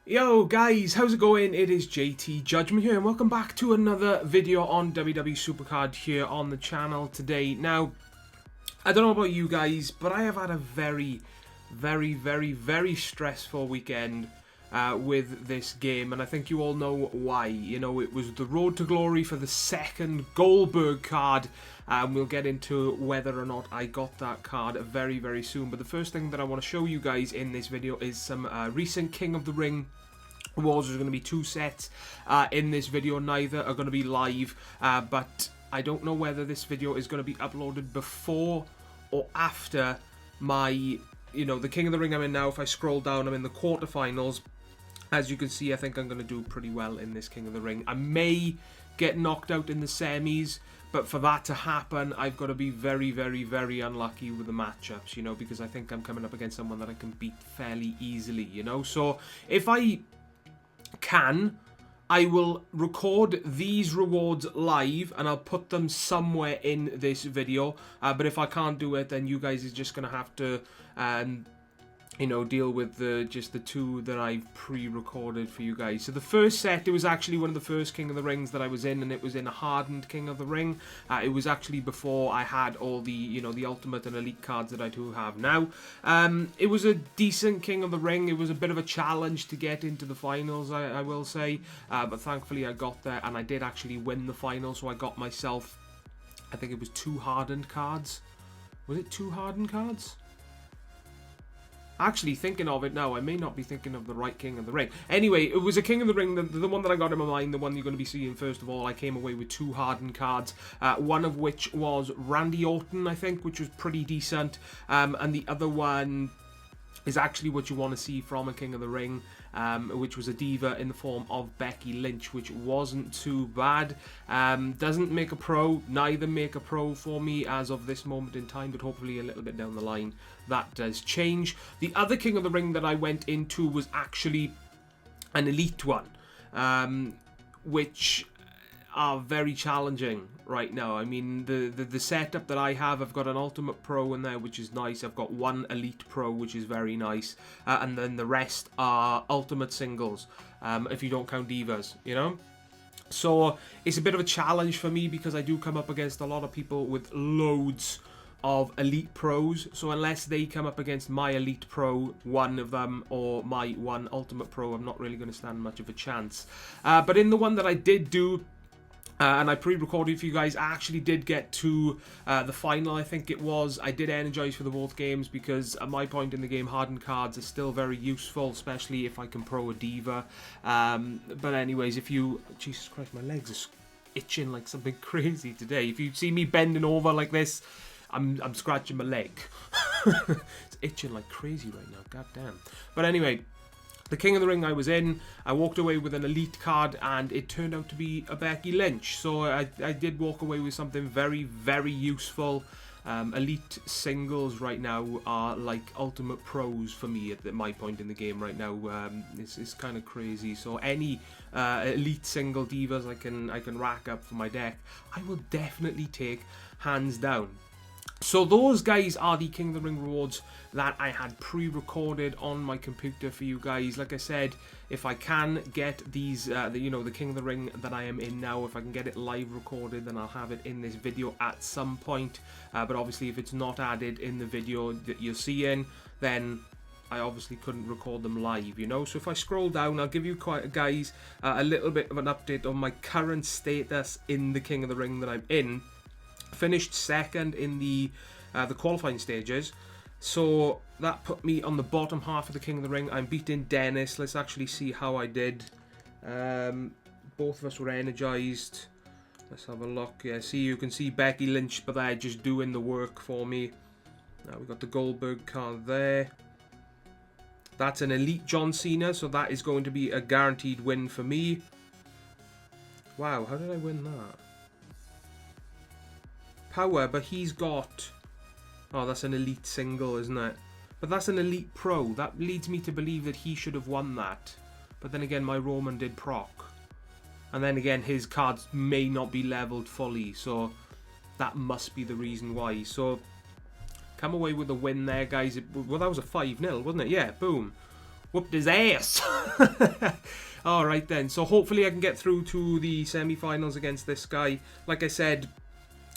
Yo guys, how's it going? It is JT Judgment here and welcome back to another video on WWE Supercard here on the channel today. Now, I don't know about you guys, but I have had a very stressful weekend with this game, and I think you all know why. You know, it was the road to glory for the second Goldberg card. We'll get into whether or not I got that card very soon. But the first thing that I want to show you guys in this video is some recent King of the Ring awards. There's going to be two sets in this video. Neither are going to be live, but I don't know whether this video is going to be uploaded before or after my, the King of the Ring I'm in now. If I scroll down, I'm in the quarterfinals. As you can see, I think I'm going to do pretty well in this King of the Ring. I may get knocked out in the semis, but for that to happen, I've got to be very unlucky with the matchups, because I think I'm coming up against someone that I can beat fairly easily, So if I can, I will record these rewards live and I'll put them somewhere in this video. But if I can't do it, then you guys is just going to have to deal with just the two that I've pre-recorded for you guys. So the first set, it was actually one of the first King of the Rings that I was in, and it was in a Hardened King of the Ring. It was actually before I had all the, the Ultimate and Elite cards that I do have now. It was a decent King of the Ring. It was a bit of a challenge to get into the finals, I will say. But thankfully I got there, and I did actually win the final, so I got myself, I think it was 2 Hardened cards. Was it 2 Hardened cards? Actually, thinking of it now, I may not be thinking of the right King of the Ring. Anyway, it was a King of the Ring, the one that I got in my mind, the one you're going to be seeing first of all. I came away with 2 Hardened cards, one of which was Randy Orton, I think, which was pretty decent, and the other one is actually what you want to see from a King of the Ring, which was a diva in the form of Becky Lynch, which wasn't too bad. Doesn't make a pro, neither make a pro for me as of this moment in time, but hopefully a little bit down the line that does change. The other King of the Ring that I went into was actually an Elite one, which are very challenging right now. I mean, the setup that I have, I've got an Ultimate Pro in there, which is nice. I've got 1 Elite Pro, which is very nice. And then the rest are Ultimate Singles, if you don't count Divas, So it's a bit of a challenge for me because I do come up against a lot of people with loads of Elite Pros. So unless they come up against my Elite Pro, one of them, or my 1 Ultimate Pro, I'm not really going to stand much of a chance. But in the one that I did do, and I pre-recorded for you guys, I actually did get to the final, I think it was. I did energize for the both games because at my point in the game, Hardened cards are still very useful, especially if I can pro a diva. But anyways, if you... Jesus Christ, my legs are itching like something crazy today. If you see me bending over like this, I'm scratching my leg. It's itching like crazy right now, god damn. But anyway, the King of the Ring I was in, I walked away with an Elite card, and it turned out to be a Becky Lynch. So I did walk away with something very useful. Elite singles right now are like Ultimate Pros for me at my point in the game right now. It's kind of crazy. So any Elite single divas I can rack up for my deck, I will definitely take hands down. So those guys are the King of the Ring rewards that I had pre-recorded on my computer for you guys. Like I said, if I can get these, the King of the Ring that I am in now, if I can get it live recorded, then I'll have it in this video at some point. But obviously, if it's not added in the video that you're seeing, then I obviously couldn't record them live, So if I scroll down, I'll give you guys a little bit of an update on my current status in the King of the Ring that I'm in. Finished second in the qualifying stages, so that put me on the bottom half of the King of the Ring. I'm beating Dennis. Let's actually see how I did. Both of us were energized. Let's have a look. Yeah, see, you can see Becky Lynch, but they're just doing the work for me. Now we got the Goldberg card there. That's an Elite John Cena, so that is going to be a guaranteed win for me. Wow, how did I win that? Power, but he's got... Oh, that's an Elite single, isn't it? But that's an Elite Pro. That leads me to believe that he should have won that. But then again, my Roman did proc. And then again, his cards may not be leveled fully, so that must be the reason why. So, come away with a win there, guys. Well, that was a 5-0, wasn't it? Yeah, boom. Whooped his ass. Alright then, so hopefully I can get through to the semi-finals against this guy. Like I said,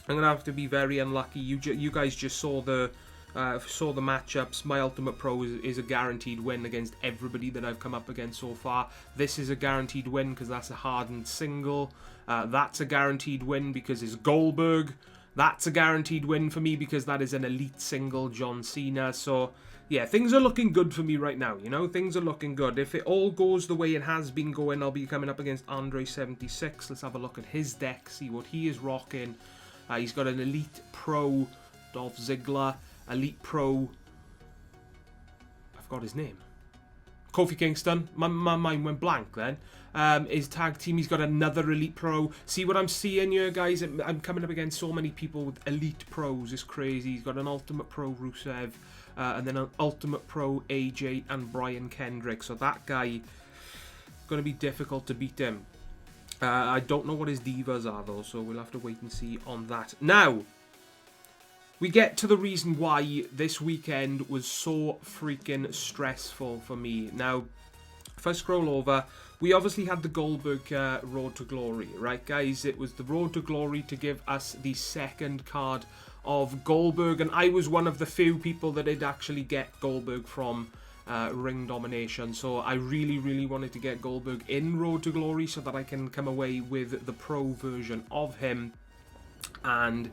I'm going to have to be very unlucky. You guys just saw the matchups. My Ultimate Pro is a guaranteed win against everybody that I've come up against so far. This is a guaranteed win because that's a hardened single. That's a guaranteed win because it's Goldberg. That's a guaranteed win for me because that is an elite single John Cena. So, yeah, things are looking good for me right now, you know? Things are looking good. If it all goes the way it has been going, I'll be coming up against Andre76. Let's have a look at his deck, see what he is rocking. He's got an Elite Pro Dolph Ziggler, Elite Pro... I forgot his name. Kofi Kingston. My mind went blank then. His tag team, he's got another Elite Pro. See what I'm seeing here, guys? I'm coming up against so many people with Elite Pros. It's crazy. He's got an Ultimate Pro Rusev, and then an Ultimate Pro AJ and Brian Kendrick. So that guy, going to be difficult to beat him. I don't know what his divas are, though, so we'll have to wait and see on that. Now, we get to the reason why this weekend was so freaking stressful for me. Now, if I scroll over, we obviously had the Goldberg Road to Glory, right, guys? It was the Road to Glory to give us the second card of Goldberg, and I was one of the few people that did actually get Goldberg from Ring Domination. So I really, really wanted to get Goldberg in Road to Glory so that I can come away with the pro version of him. And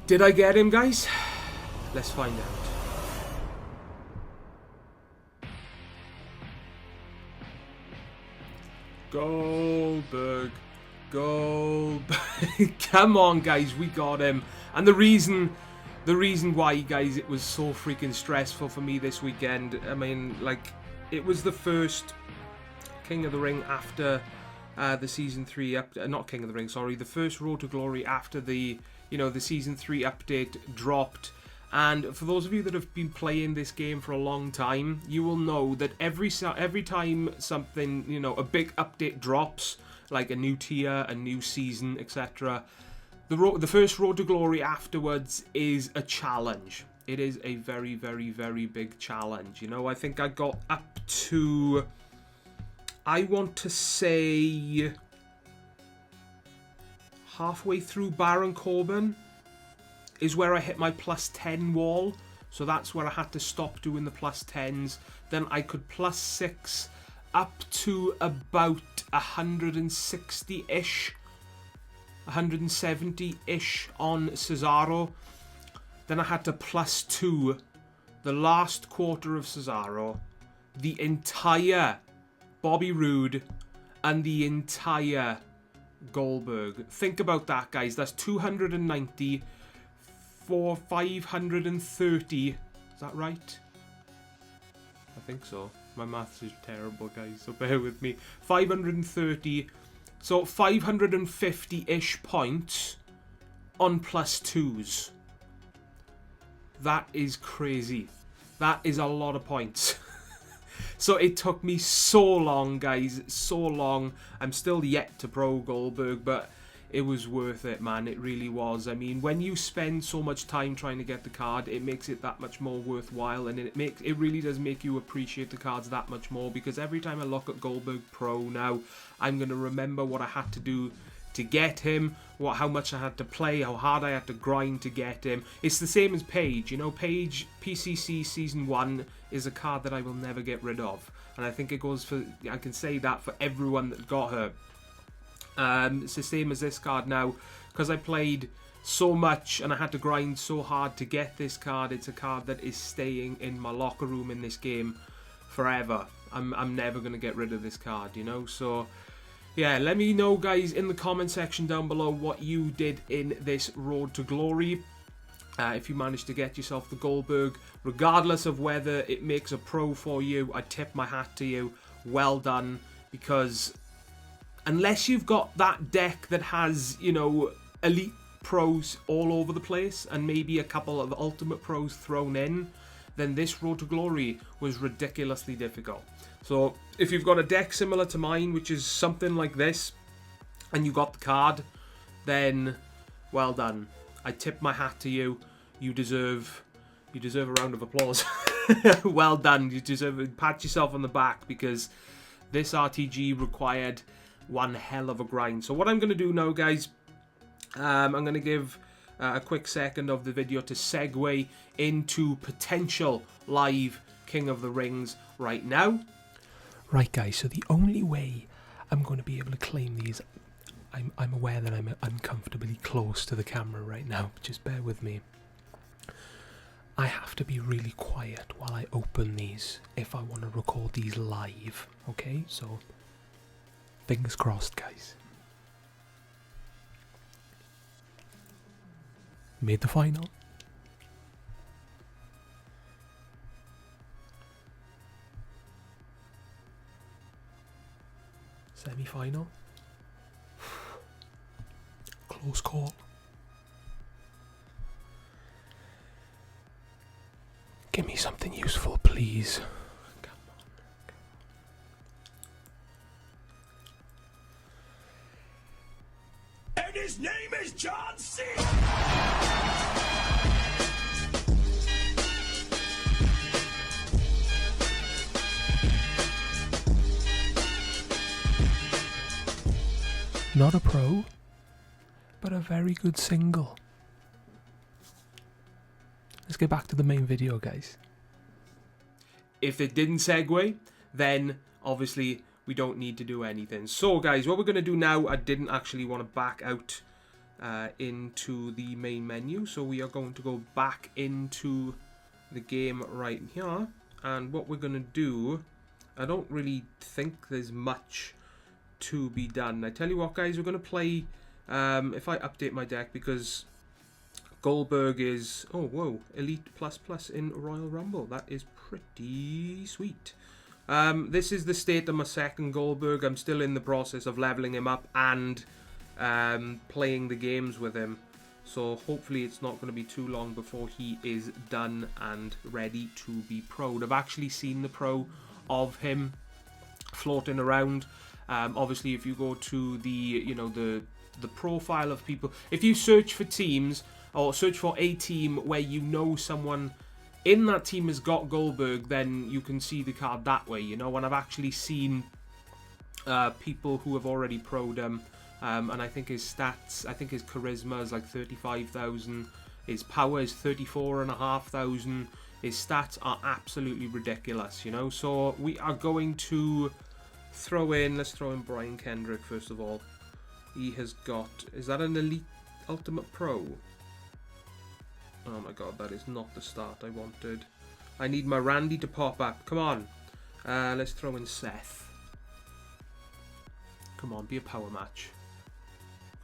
did I get him, guys? Let's find out. Goldberg. Come on, guys, we got him. And the reason why, guys, it was so freaking stressful for me this weekend, I mean, like, it was the first King of the Ring after the Season 3 not King of the Ring, sorry, the first Road to Glory after the, you know, the Season 3 update dropped. And for those of you that have been playing this game for a long time, you will know that every time something, you know, a big update drops, like a new tier, a new season, etc., the first Road to Glory afterwards is a challenge. It is a very, very, very big challenge. You know, I think I got up to, I want to say, halfway through Baron Corbin is where I hit my +10 wall. So that's where I had to stop doing the +10s. Then I could +6 up to about 160-ish. 170-ish on Cesaro. Then I had to +2 the last quarter of Cesaro, the entire Bobby Roode, and the entire Goldberg. Think about that, guys. That's 290 for 530. Is that right? I think so. My maths is terrible, guys, so bear with me. 530. So 550-ish points on +2s. That is crazy. That is a lot of points. So it took me so long, guys. So long. I'm still yet to pro Goldberg, but it was worth it, man. It really was. I mean, when you spend so much time trying to get the card, it makes it that much more worthwhile, and it really does make you appreciate the cards that much more, because every time I look at Goldberg Pro now, I'm going to remember what I had to do to get him, how much I had to play, how hard I had to grind to get him. It's the same as Paige. You know, Paige, PCC Season 1 is a card that I will never get rid of, and I think it goes for, I can say that for everyone that got her. It's the same as this card now, because I played so much and I had to grind so hard to get this card. It's a card that is staying in my locker room in this game forever. I'm never going to get rid of this card, you know. So yeah, let me know, guys, in the comment section down below what you did in this Road to Glory. If you managed to get yourself the Goldberg, regardless of whether it makes a pro for you, I tip my hat to you. Well done, because unless you've got that deck that has, you know, elite pros all over the place and maybe a couple of ultimate pros thrown in, then this Road to Glory was ridiculously difficult. So if you've got a deck similar to mine, which is something like this, and you got the card, then well done. I tip my hat to you. You deserve a round of applause. Well done. You deserve to pat yourself on the back, because this RTG required one hell of a grind. So what I'm going to do now, guys, I'm going to give a quick second of the video to segue into potential live King of the Rings right now. Right, guys, so the only way I'm going to be able to claim these, I'm aware that I'm uncomfortably close to the camera right now, just bear with me. I have to be really quiet while I open these if I want to record these live, okay? So, fingers crossed, guys. Made the final. Semi-final. Close call. Give me something useful, please. Come on. And his name is John C. Not a pro, but a very good single. Let's get back to the main video, guys. If it didn't segue, then obviously we don't need to do anything. So, guys, what we're going to do now, I didn't actually want to back out into the main menu. So we are going to go back into the game right here. And what we're going to do, I don't really think there's much to be done. I tell you what, guys, we're going to play, if I update my deck, because Goldberg is, oh, whoa, Elite ++ in Royal Rumble. That is pretty sweet. This is the state of my second Goldberg. I'm still in the process of leveling him up and playing the games with him. So hopefully it's not going to be too long before he is done and ready to be pro'd. I've actually seen the pro of him floating around. Obviously, if you go to the, the profile of people, if you search for teams or search for a team where you know someone in that team has got Goldberg, then you can see the card that way, and I've actually seen people who have already pro'd him, and I think his stats, I think his charisma is like 35,000, his power is 34,500, his stats are absolutely ridiculous, so we are going to let's throw in Brian Kendrick first of all. He has got, is that an Elite Ultimate Pro? Oh my god, that is not the start I wanted. I need my Randy to pop up, come on. Let's throw in Seth. Come on, be a power match.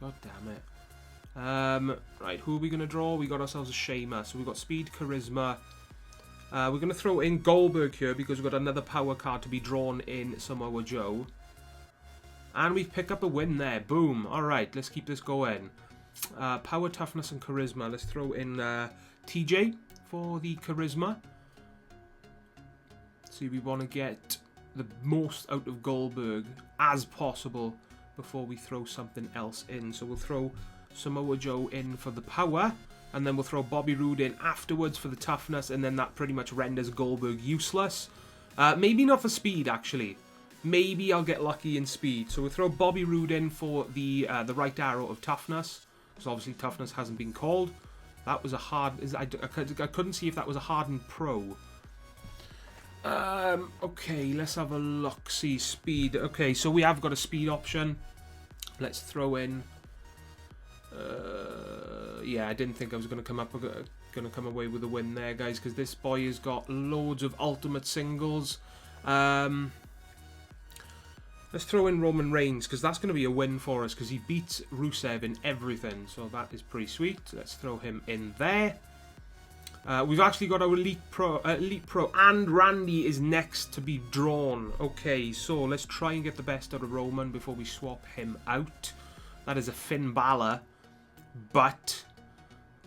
God damn it. Right, who are we going to draw? We got ourselves a Shamer, so we've got Speed, Charisma. We're going to throw in Goldberg here because we've got another power card to be drawn in Samoa Joe. And we pick up a win there. Boom. Alright, let's keep this going. Power, Toughness, and Charisma. Let's throw in TJ for the Charisma. See, we want to get the most out of Goldberg as possible before we throw something else in. So we'll throw Samoa Joe in for the power. And then we'll throw Bobby Roode in afterwards for the toughness, and then that pretty much renders Goldberg useless. Maybe not for speed, actually. Maybe I'll get lucky in speed. So we'll throw Bobby Roode in for the right arrow of toughness. Because obviously toughness hasn't been called. That was a hard... I couldn't see if that was a hardened pro. Okay, let's have a look. See, speed. Okay, so we have got a speed option. Let's throw in... yeah, I didn't think I was going to come away with a win there, guys, because this boy has got loads of ultimate singles. Let's throw in Roman Reigns, because that's going to be a win for us, because he beats Rusev in everything, so that is pretty sweet. Let's throw him in there. We've actually got our Elite Pro, and Randy is next to be drawn. Okay, so let's try and get the best out of Roman before we swap him out. That is a Finn Balor. But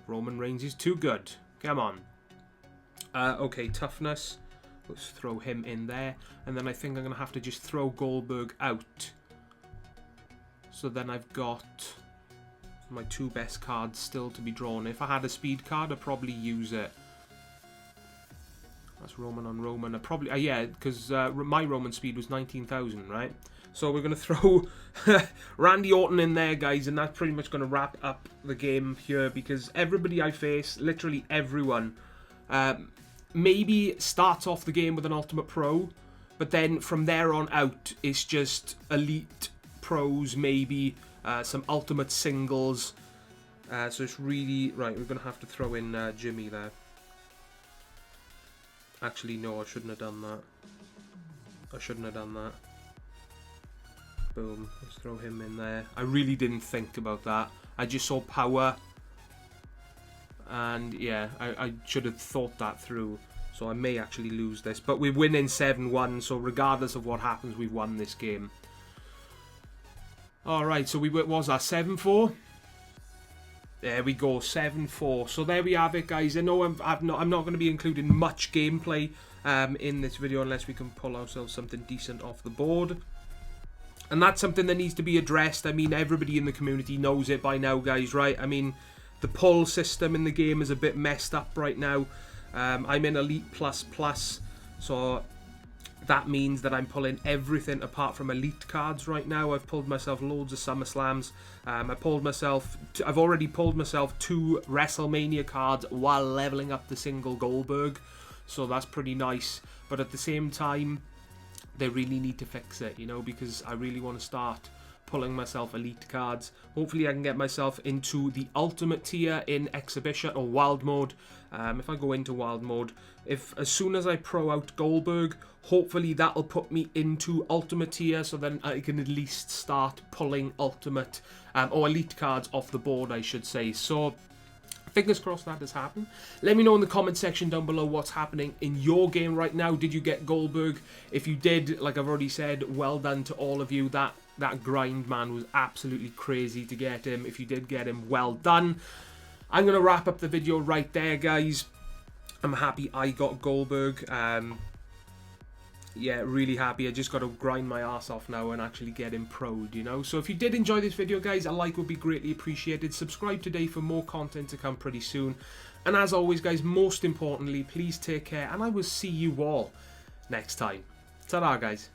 Roman Reigns is too good. Come on. Okay, toughness. Let's throw him in there. And then I think I'm going to have to just throw Goldberg out. So then I've got my two best cards still to be drawn. If I had a speed card, I'd probably use it. That's Roman on Roman. Probably, yeah, because my Roman speed was 19,000, right? So we're going to throw Randy Orton in there, guys, and that's pretty much going to wrap up the game here, because everybody I face, literally everyone, maybe starts off the game with an Ultimate Pro, but then from there on out, it's just Elite Pros, maybe some Ultimate Singles. So it's really... Right, we're going to have to throw in Jimmy there. Actually, no, I shouldn't have done that. I shouldn't have done that. Boom, let's throw him in there. I really didn't think about that. I just saw power. And yeah, I should have thought that through. So I may actually lose this. But we're winning 7-1, so regardless of what happens, we've won this game. Alright, so what was that, 7-4? There we go, 7-4. So there we have it, guys. I know I'm not going to be including much gameplay in this video unless we can pull ourselves something decent off the board. And that's something that needs to be addressed. I mean, everybody in the community knows it by now, guys, right? I mean, the pull system in the game is a bit messed up right now. I'm in Elite Plus Plus, so that means that I'm pulling everything apart from Elite cards right now. I've pulled myself loads of SummerSlams. I've already pulled myself 2 WrestleMania cards while leveling up the single Goldberg, so that's pretty nice. But at the same time, they really need to fix it, you know, because I really want to start pulling myself Elite cards. Hopefully I can get myself into the Ultimate tier in Exhibition or Wild Mode. If I go into Wild Mode, as soon as I pro out Goldberg, hopefully that'll put me into Ultimate tier, so then I can at least start pulling Ultimate or Elite cards off the board, I should say. So fingers crossed that has happened. Let me know in the comment section down below what's happening in your game right now. Did you get Goldberg? If you did, like I've already said, well done to all of you. That grind, man, was absolutely crazy to get him. If you did get him, well done. I'm going to wrap up the video right there, guys. I'm happy I got Goldberg. Yeah, really happy. I just got to grind my ass off now and actually get him pro'd, you know. So if you did enjoy this video, guys, a like would be greatly appreciated. Subscribe today for more content to come pretty soon. And as always, guys, most importantly, please take care, and I will see you all next time. Ta-da, guys.